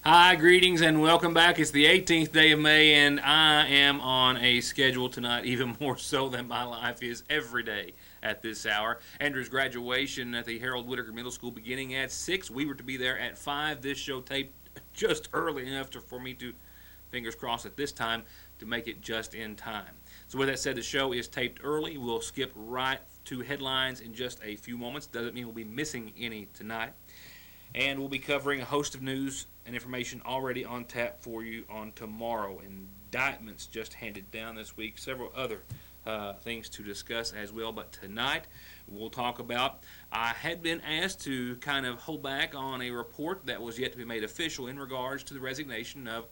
Hi, greetings and welcome back. It's the 18th day of May, and I am on a schedule tonight, even more so than my life is every day at this hour. Andrew's graduation at the Harold Whitaker Middle School beginning at 6. We were to be there at 5. This show taped just early enough for me to, fingers crossed at this time, to make it just in time. So with that said, the show is taped early. We'll skip right to headlines in just a few moments. Doesn't mean we'll be missing any tonight. And we'll be covering a host of news and information already on tap for you on tomorrow. Indictments just handed down this week. Several other things to discuss as well. But tonight we'll talk about, I had been asked to kind of hold back on a report that was yet to be made official in regards to the resignation of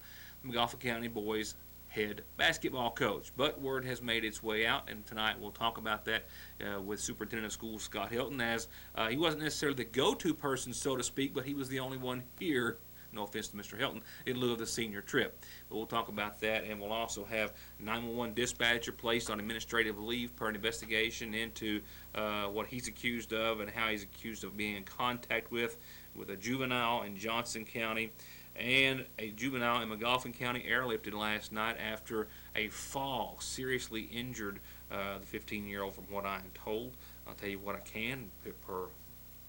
the McGoffin County boys head basketball coach. But word has made its way out, and tonight we'll talk about that with Superintendent of Schools Scott Hilton, as he wasn't necessarily the go-to person, so to speak, but he was the only one here, no offense to Mr. Hilton, in lieu of the senior trip. But we'll talk about that, and we'll also have 911 dispatcher placed on administrative leave per an investigation into what he's accused of and how he's accused of being in contact with a juvenile in Johnson County. And a juvenile in McGoffin County airlifted last night after a fall. Seriously injured the 15-year-old, from what I am told. I'll tell you what I can per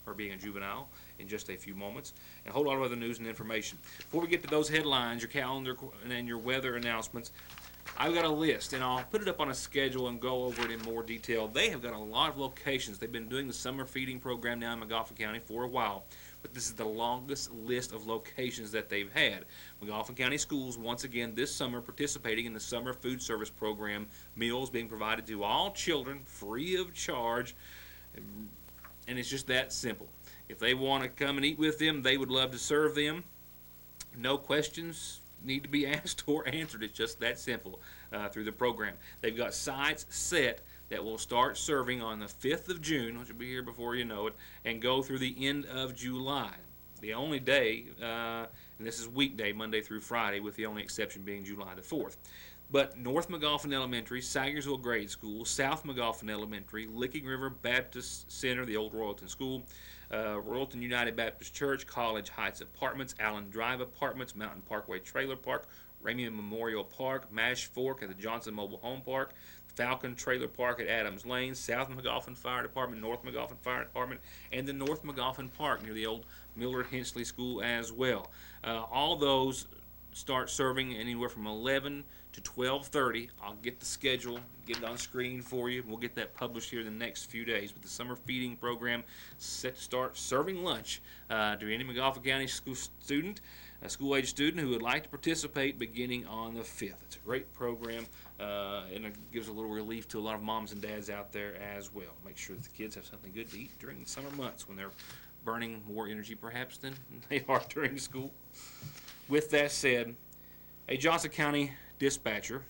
her being a juvenile in just a few moments. And a whole lot of other news and information. Before we get to those headlines, your calendar, and your weather announcements, I've got a list, and I'll put it up on a schedule and go over it in more detail. They have got a lot of locations. They've been doing the summer feeding program down in McGoffin County for a while, but this is the longest list of locations that they've had. McGoffin County Schools, once again this summer, participating in the summer food service program, meals being provided to all children free of charge, and it's just that simple. If they want to come and eat with them, they would love to serve them. No questions need to be asked or answered. It's just that simple through the program. They've got sites set that will start serving on the 5th of June, which will be here before you know it, and go through the end of July. The only day, and this is weekday, Monday through Friday, with the only exception being July the 4th. But North McGoffin Elementary, Sagersville Grade School, South McGoffin Elementary, Licking River Baptist Center, the old Royalton School, Royalton United Baptist Church, College Heights Apartments, Allen Drive Apartments, Mountain Parkway Trailer Park, Ramey Memorial Park, Mash Fork at the Johnson Mobile Home Park, Falcon Trailer Park at Adams Lane, South McGoffin Fire Department, North McGoffin Fire Department, and the North McGoffin Park near the old Millard Hensley School as well. All those start serving anywhere from 11 to 12:30. I'll get the schedule, get it on screen for you. We'll get that published here in the next few days. But the summer feeding program set to start serving lunch to any McGoffin County school student, a school-age student who would like to participate, beginning on the 5th. It's a great program, and it gives a little relief to a lot of moms and dads out there as well. Make sure that the kids have something good to eat during the summer months when they're burning more energy perhaps than they are during school. With that said, a Johnson County dispatcher,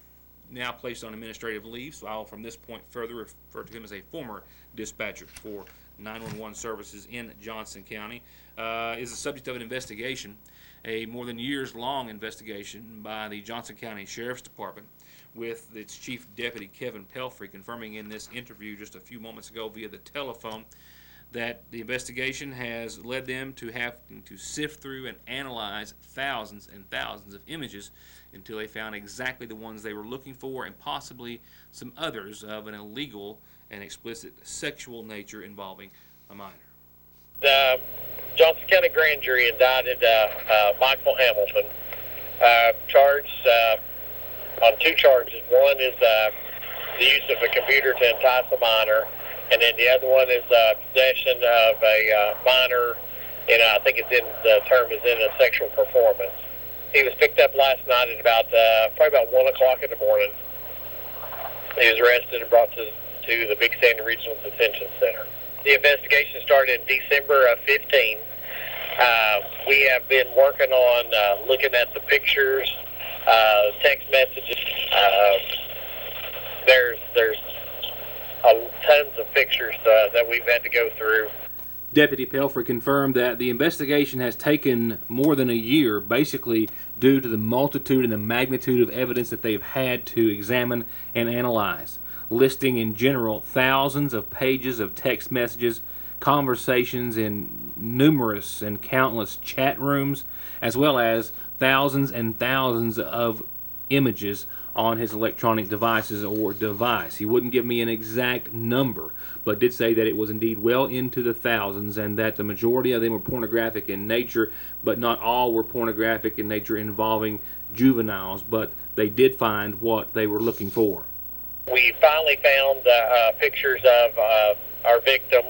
now placed on administrative leave, so I'll from this point further refer to him as a former dispatcher for 911 services in Johnson County, is the subject of an investigation, a more than years-long investigation by the Johnson County Sheriff's Department, with its Chief Deputy Kevin Pelfrey confirming in this interview just a few moments ago via the telephone that the investigation has led them to having to sift through and analyze thousands and thousands of images until they found exactly the ones they were looking for, and possibly some others of an illegal and explicit sexual nature involving a minor. The Johnson County Grand Jury indicted Michael Hamilton, charged on two charges. One is the use of a computer to entice a minor, and then the other one is possession of a minor, and I think the term is in a sexual performance. He was picked up last night at probably about 1 o'clock in the morning. He was arrested and brought to the Big Sandy Regional Detention Center. The investigation started in December of 15. We have been working on looking at the pictures, text messages. There's tons of pictures that we've had to go through. Deputy Pelfrey confirmed that the investigation has taken more than a year, basically due to the multitude and the magnitude of evidence that they've had to examine and analyze, listing in general thousands of pages of text messages, conversations in numerous and countless chat rooms, as well as thousands and thousands of images on his electronic devices or device. He wouldn't give me an exact number, but did say that it was indeed well into the thousands, and that the majority of them were pornographic in nature, but not all were pornographic in nature involving juveniles, but they did find what they were looking for. We finally found pictures of our victim,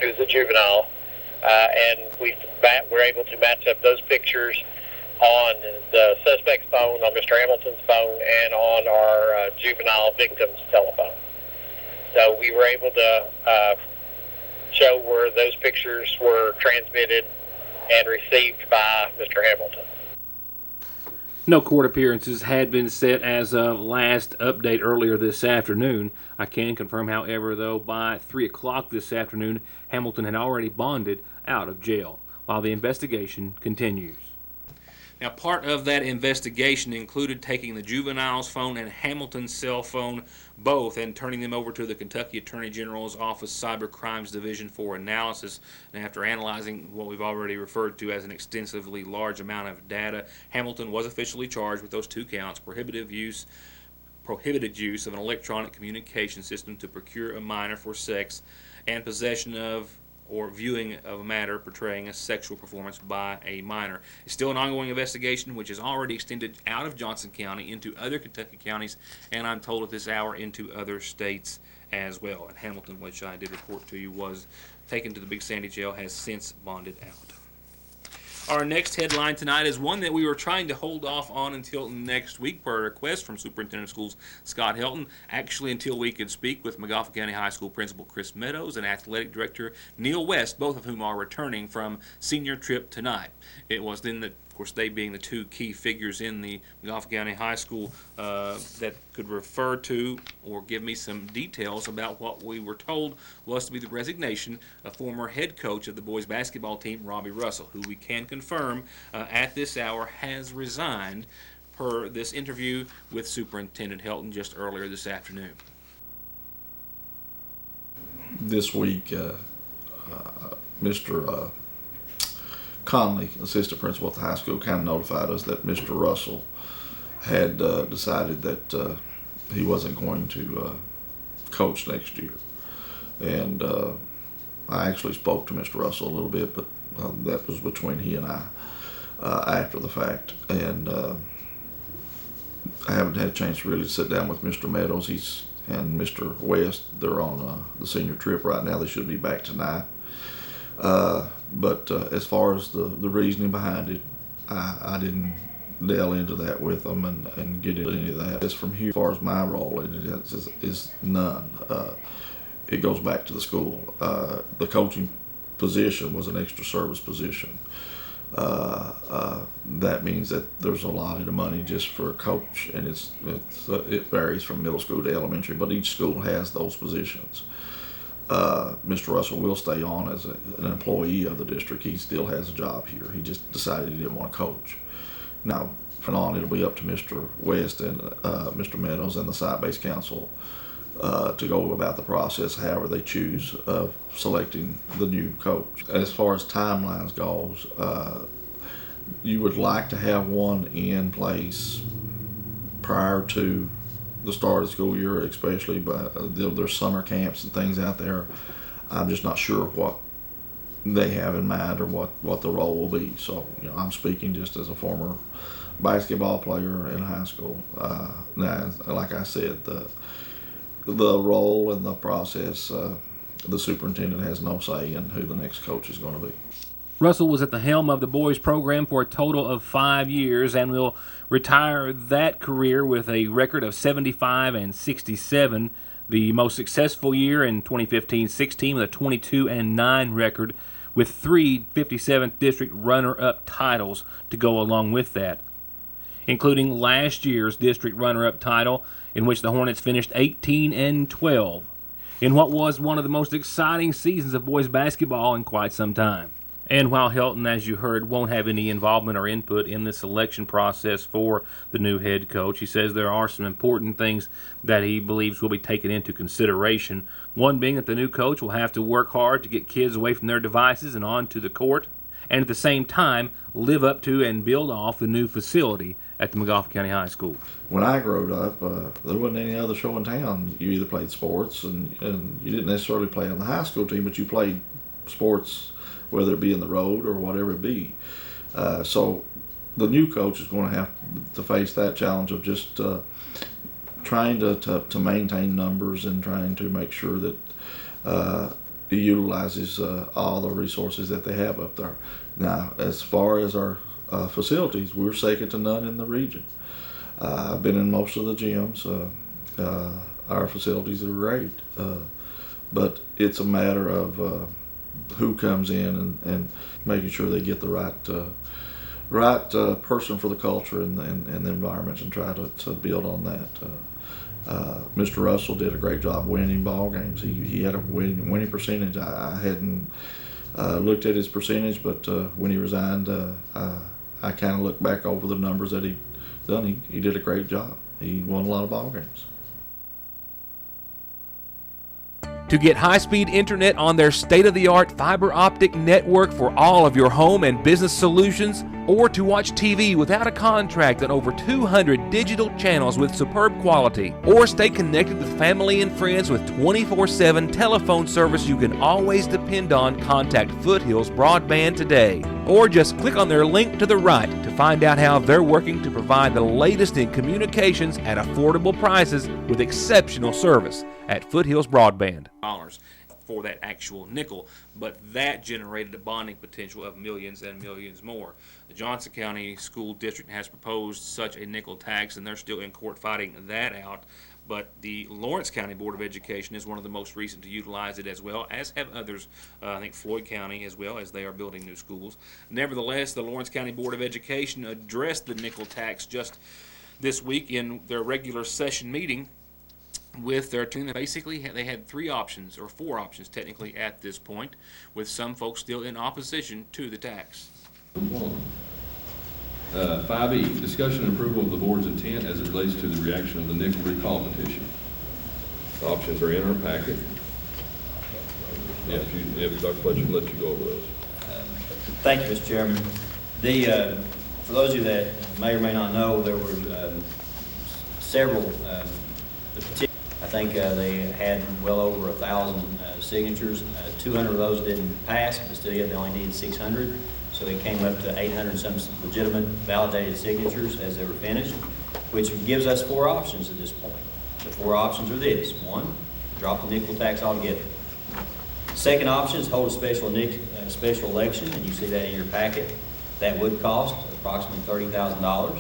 who's a juvenile, and we were able to match up those pictures on the suspect's phone, on Mr. Hamilton's phone, and on our juvenile victim's telephone. So we were able to show where those pictures were transmitted and received by Mr. Hamilton. No court appearances had been set as of last update earlier this afternoon. I can confirm, however, though, by 3 o'clock this afternoon, Hamilton had already bonded out of jail, while the investigation continues. Now, part of that investigation included taking the juvenile's phone and Hamilton's cell phone, both, and turning them over to the Kentucky Attorney General's Office Cyber Crimes Division for analysis. And after analyzing what we've already referred to as an extensively large amount of data, Hamilton was officially charged with those 2 counts: prohibited use of an electronic communication system to procure a minor for sex, and possession of or viewing of a matter portraying a sexual performance by a minor. It's still an ongoing investigation, which is already extended out of Johnson County into other Kentucky counties, and I'm told at this hour into other states as well. And Hamilton, which I did report to you, was taken to the Big Sandy Jail, has since bonded out. Our next headline tonight is one that we were trying to hold off on until next week per request from Superintendent of Schools Scott Helton, actually until we could speak with Magafa County High School Principal Chris Meadows and Athletic Director Neil West, both of whom are returning from senior trip tonight. It was then that, of course, they being the 2 key figures in the Magafa County High School that could refer to or give me some details about what we were told was to be the resignation of former head coach of the boys basketball team, Robbie Russell, who we can confirm at this hour has resigned per this interview with Superintendent Helton just earlier this afternoon. This week, Mr. Conley, assistant principal at the high school, kind of notified us that Mr. Russell had decided that he wasn't going to coach next year. And I actually spoke to Mr. Russell a little bit, but that was between he and I after the fact. And I haven't had a chance to really sit down with Mr. Meadows. And Mr. West, they're on the senior trip right now. They should be back tonight. But as far as the reasoning behind it, I didn't delve into that with them and get into any of that. As from here, as far as my role in it is none. It goes back to the school. The coaching position was an extra service position. That means that there's a lot of the money just for a coach, and it varies from middle school to elementary, but each school has those positions. Mr. Russell will stay on as an employee of the district. He still has a job here. He just decided he didn't want to coach. Now, from on, it'll be up to Mr. West and Mr. Meadows and the site-based council to go about the process however they choose of selecting the new coach. As far as timelines goes, you would like to have one in place prior to the start of the school year, especially, but there's summer camps and things out there. I'm just not sure what they have in mind or what the role will be. So, I'm speaking just as a former basketball player in high school. Now, like I said, the role and the process, the superintendent has no say in who the next coach is going to be. Russell was at the helm of the boys program for a total of 5 years and will retire that career with a record of 75 and 67. The most successful year in 2015-16 with a 22-9 record, with 3 57th District runner-up titles to go along with that, including last year's district runner-up title, in which the Hornets finished 18-12, in what was one of the most exciting seasons of boys basketball in quite some time. And while Helton, as you heard, won't have any involvement or input in the selection process for the new head coach, he says there are some important things that he believes will be taken into consideration. One being that the new coach will have to work hard to get kids away from their devices and onto the court, and at the same time live up to and build off the new facility at the Montgomery County High School. When I grew up, there wasn't any other show in town. You either played sports, and you didn't necessarily play on the high school team, but you played sports, whether it be in the road or whatever it be. So the new coach is going to have to face that challenge of just trying to maintain numbers and trying to make sure that he utilizes all the resources that they have up there. Now, as far as our facilities, we're second to none in the region. I've been in most of the gyms. Our facilities are great, but it's a matter of who comes in and making sure they get the right person for the culture and the environment, and try to build on that. Mr. Russell did a great job winning ball games. He had a winning percentage. I hadn't looked at his percentage, but when he resigned, I kind of looked back over the numbers that he'd done. He did a great job. He won a lot of ball games. To get high-speed internet on their state-of-the-art fiber optic network for all of your home and business solutions, or to watch TV without a contract on over 200 digital channels with superb quality, or stay connected with family and friends with 24/7 telephone service you can always depend on, contact Foothills Broadband today. Or just click on their link to the right to find out how they're working to provide the latest in communications at affordable prices with exceptional service at Foothills Broadband. For that actual nickel, but that generated a bonding potential of millions and millions more. The Johnson County School District has proposed such a nickel tax, and they're still in court fighting that out. But the Lawrence County Board of Education is one of the most recent to utilize it, as well as have others. I think Floyd County as well, as they are building new schools. Nevertheless, the Lawrence County Board of Education addressed the nickel tax just this week in their regular session meeting with their team. Basically, they had three options, or four options technically at this point, with some folks still in opposition to the tax. 5E, discussion and approval of the board's intent as it relates to the reaction of the nickel recall petition. The options are in our packet. If Dr. Fletcher let you go over those. Thank you, Mr. Chairman. For those of you that may or may not know, there were several petitions. I think they had well over 1,000 signatures. 200 of those didn't pass, but still yet they only needed 600. So it came up to 800 some legitimate validated signatures as they were finished, which gives us four options at this point. The four options are this. One, drop the nickel tax altogether. Second option is hold a special election, and you see that in your packet. That would cost approximately $30,000.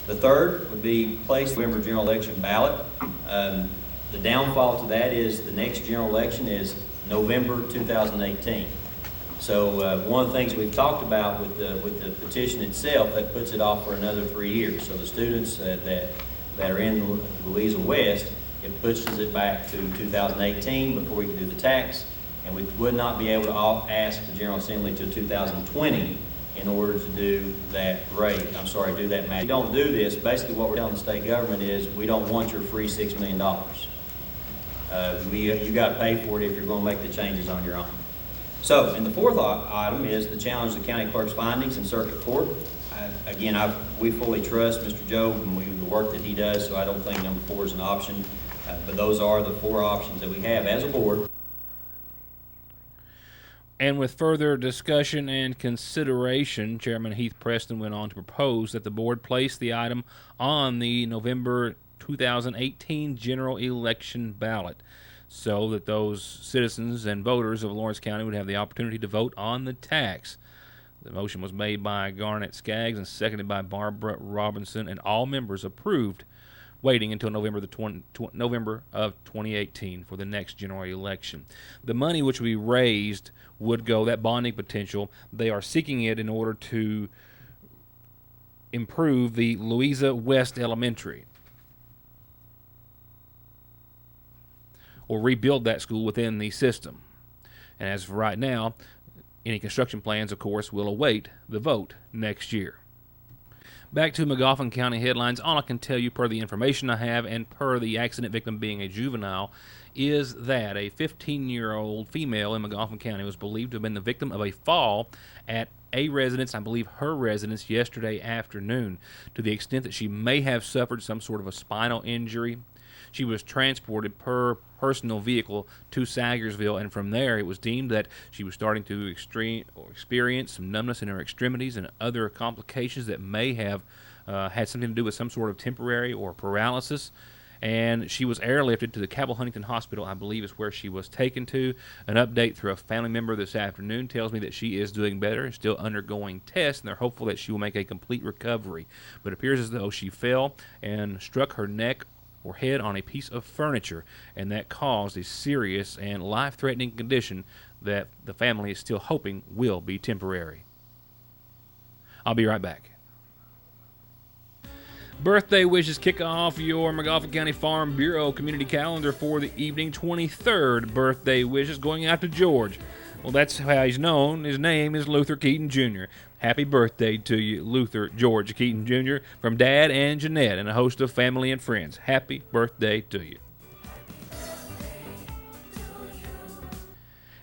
The third would be place the November general election ballot. The downfall to that is the next general election is November 2018. So one of the things we've talked about with the petition itself, that puts it off for another 3 years. So the students that are in Louisa West, it pushes it back to 2018 before we can do the tax, and we would not be able to ask the General Assembly till 2020 in order to do that rate. Do that math. If we don't do this, basically what we're telling the state government is we don't want your free $6 million. You got to pay for it if you're going to make the changes on your own. So, and the fourth item is the challenge the county clerk's findings in circuit court. We fully trust Mr. Joe and the work that he does, so I don't think number 4 is an option. But those are the four options that we have as a board. And with further discussion and consideration, Chairman Heath Preston went on to propose that the board place the item on the November 2018 general election ballot, so that those citizens and voters of Lawrence County would have the opportunity to vote on the tax. The motion was made by Garnett Skaggs and seconded by Barbara Robinson, and all members approved waiting until November of 2018 for the next general election. The money which we raised would go, that bonding potential, they are seeking it in order to improve the Louisa West Elementary, or rebuild that school within the system. And as of right now, Any construction plans, of course, will await the vote next year. Back to McGoffin County headlines. All I can tell you, per the information I have and per the accident victim being a juvenile, is that a 15-year-old female in McGoffin County was believed to have been the victim of a fall at a residence, I believe her residence, yesterday afternoon, to the extent that she may have suffered some sort of a spinal injury. She was transported per personal vehicle to Sagersville, and from there it was deemed that she was starting to experience some numbness in her extremities and other complications that may have had something to do with some sort of temporary or paralysis. And she was airlifted to the Cabell Huntington Hospital, I believe is where she was taken to. An update through a family member this afternoon tells me that she is doing better and still undergoing tests, and they're hopeful that she will make a complete recovery. But it appears as though she fell and struck her neck or head on a piece of furniture, and that caused a serious and life-threatening condition that the family is still hoping will be temporary. I'll be right back. Birthday wishes kick off your McGoffin County Farm Bureau community calendar for the evening. 23rd birthday wishes going out to George. Well, that's how he's known. His name is Luther Keaton Jr. Happy birthday to you, Luther George Keaton Jr., from Dad and Jeanette and a host of family and friends. Happy birthday to you.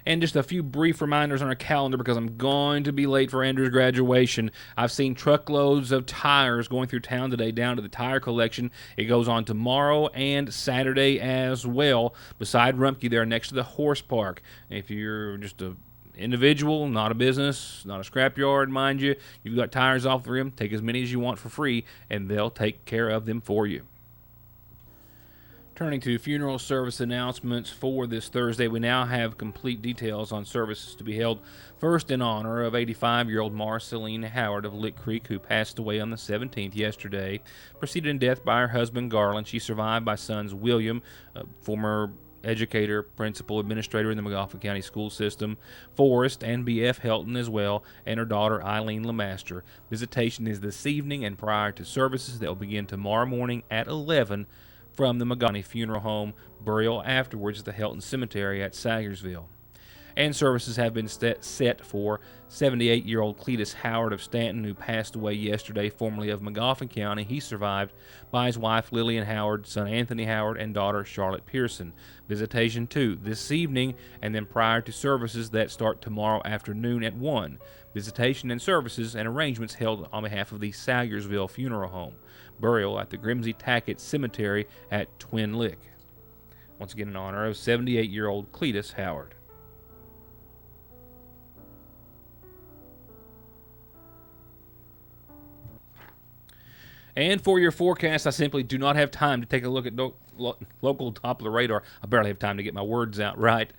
And just a few brief reminders on our calendar because I'm going to be late for Andrew's graduation. I've seen truckloads of tires going through town today down to the tire collection. It goes on tomorrow and Saturday as well, beside Rumpke there next to the horse park. If you're just a individual, not a business, not a scrapyard, mind you, you've got tires off the rim, take as many as you want for free, and they'll take care of them for you. Turning to funeral service announcements for this Thursday, we now have complete details on services to be held. First, in honor of 85-year-old Marceline Howard of Lick Creek, who passed away on the 17th yesterday. Preceded in death by her husband, Garland. She's survived by sons William, former educator, principal, administrator in the McGoffin County school system, Forrest, and B.F. Helton as well, and her daughter, Eileen Lemaster. Visitation is this evening and prior to services that will begin tomorrow morning at 11 from the McGoffin Funeral Home. Burial afterwards at the Helton Cemetery at Sagersville. And services have been set for 78-year-old Cletus Howard of Stanton, who passed away yesterday, formerly of McGoffin County. He survived by his wife Lillian Howard, son Anthony Howard, and daughter Charlotte Pearson. Visitation too this evening, and then prior to services that start tomorrow afternoon at 1. Visitation and services and arrangements held on behalf of the Sagersville Funeral Home. Burial at the Grimsey-Tackett Cemetery at Twin Lick. Once again in honor of 78-year-old Cletus Howard. And for your forecast, I simply do not have time to take a look at local top of the radar. I barely have time to get my words out right.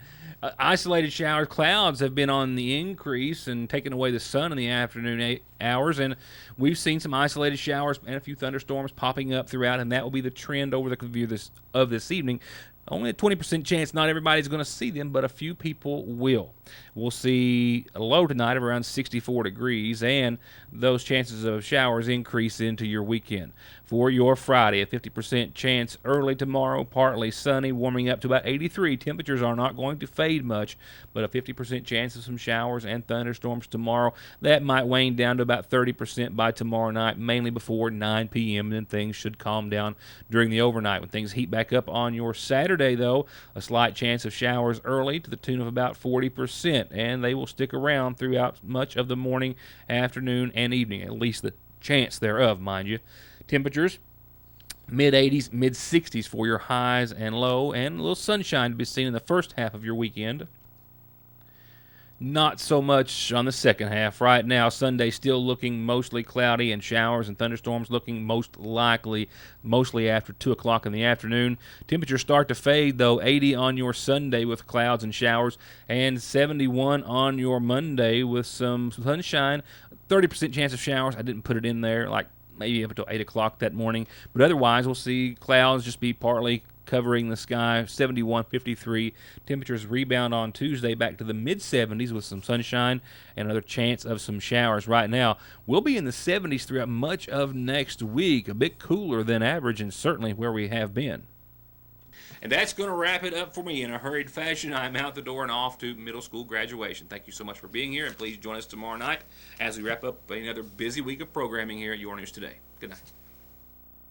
Isolated showers, clouds have been on the increase and taking away the sun in the afternoon hours, and we've seen some isolated showers and a few thunderstorms popping up throughout, and that will be the trend over the view of this evening. Only a 20% chance not everybody's going to see them, but a few people will. We'll see a low tonight of around 64 degrees, and those chances of showers increase into your weekend. For your Friday, a 50% chance early tomorrow, partly sunny, warming up to about 83. Temperatures are not going to fade much, but a 50% chance of some showers and thunderstorms tomorrow. That might wane down to about 30% by tomorrow night, mainly before 9 p.m., and then things should calm down during the overnight. When things heat back up on your Saturday, though, a slight chance of showers early to the tune of about 40%, and they will stick around throughout much of the morning, afternoon, and evening, at least the chance thereof, mind you. Temperatures, mid-80s, mid-60s for your highs and low, and a little sunshine to be seen in the first half of your weekend. Not so much on the second half. Right now, Sunday still looking mostly cloudy and showers and thunderstorms looking most likely mostly after 2 o'clock in the afternoon. Temperatures start to fade, though. 80 on your Sunday with clouds and showers, and 71 on your Monday with some sunshine. 30% chance of showers. I didn't put it in there, like maybe up until 8 o'clock that morning. But otherwise, we'll see clouds just be partly covering the sky. 71, 53. Temperatures rebound on Tuesday back to the mid-70s with some sunshine and another chance of some showers. Right now, we'll be in the 70s throughout much of next week. A bit cooler than average and certainly where we have been. And that's going to wrap it up for me in a hurried fashion. I'm out the door and off to middle school graduation. Thank you so much for being here, and please join us tomorrow night as we wrap up another busy week of programming here at Your News Today. Good night.